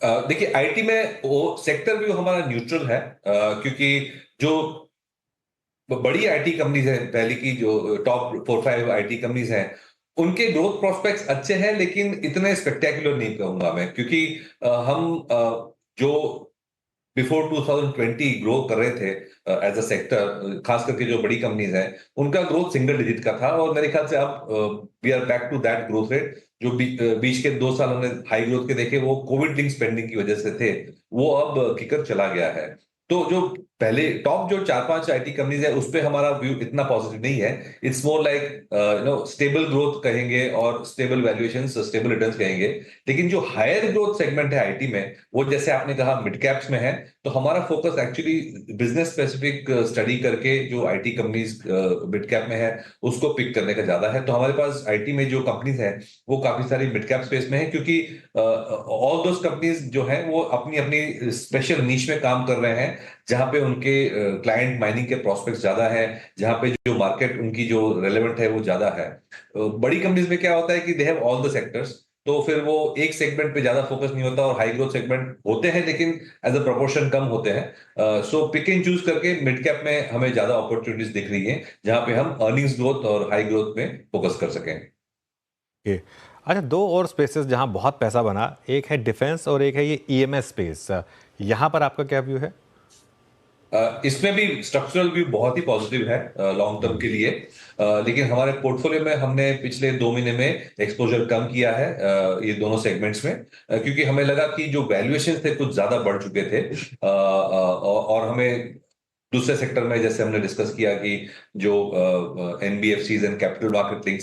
देखिए आईटी में वो सेक्टर भी हमारा न्यूट्रल है, क्योंकि जो बड़ी आईटी कंपनीज हैं, पहले की जो टॉप 4-5 आईटी कंपनीज हैं, उनके ग्रोथ प्रोस्पेक्ट्स अच्छे हैं, लेकिन इतने स्पेक्टेकुलर नहीं कहूंगा मैं, क्योंकि हम जो बिफोर 2020 ग्रो कर रहे थे एज अ सेक्टर, खास करके जो बड़ी कंपनीज हैं, उनका ग्रोथ सिंगल डिजिट का था, और मेरे ख्याल से अब we are back to that growth rate. जो बीच के 2 साल हमने हाई ग्रोथ के देखे, वो कोविड लिंक स्पेंडिंग की वजह से थे, वो अब किकर चला गया है। तो जो पहले टॉप जो 4-5 आईटी कंपनीज है, उस पे हमारा व्यू इतना पॉजिटिव नहीं है। It's more like stable growth कहेंगे, और स्टेबल वैल्यूएशन, स्टेबल रिटर्न्स कहेंगे। लेकिन जो हायर ग्रोथ सेगमेंट है आईटी में, वो जैसे आपने कहा मिड कैप्स में है, तो हमारा focus actually business specific study करके जो आईटी कंपनीज मिड कैप में है, उसको पिक करने का ज्यादा है। तो हमारे पास आईटी में जो कंपनीज है, वो काफी सारी मिड कैप स्पेस में है, क्योंकि ऑल दोस कंपनीज जो है वो अपनी अपनी स्पेशल नीश में काम कर रहे हैं, जहां पे उनके क्लाइंट माइनिंग के प्रोस्पेक्ट्स ज्यादा है, जहां पे जो मार्केट उनकी जो रेलेवेंट है वो ज्यादा है। बड़ी कंपनीज में क्या होता है कि they have all the sectors, तो फिर वो एक सेगमेंट पे ज्यादा फोकस नहीं होता, और हाई ग्रोथ सेगमेंट होते हैं लेकिन एज अ प्रोपोर्शन कम होते हैं। सो पिक एंड चूज करके मिड कैप में हमें ज्यादा अपॉर्चुनिटीज दिख रही हैं, जहां पे हम अर्निंग्स ग्रोथ और हाई ग्रोथ में फोकस कर सकें। ओके। अच्छा, दो और स्पेसेस जहां बहुत पैसा बना, एक है डिफेंस और एक है ये ईएमएस स्पेस। यहां पर आपका क्या व्यू है? इसमें भी स्ट्रक्चरल व्यू बहुत ही पॉजिटिव है लॉन्ग टर्म के लिए। लेकिन हमारे पोर्टफोलियो में हमने पिछले 2 महीने में एक्सपोजर कम किया है ये दोनों सेगमेंट्स में, क्योंकि हमें लगा कि जो वैल्यूएशन थे कुछ ज्यादा बढ़ चुके थे, और हमें दूसरे सेक्टर में, जैसे हमने डिस्कस किया कि जो NBFCs and capital market links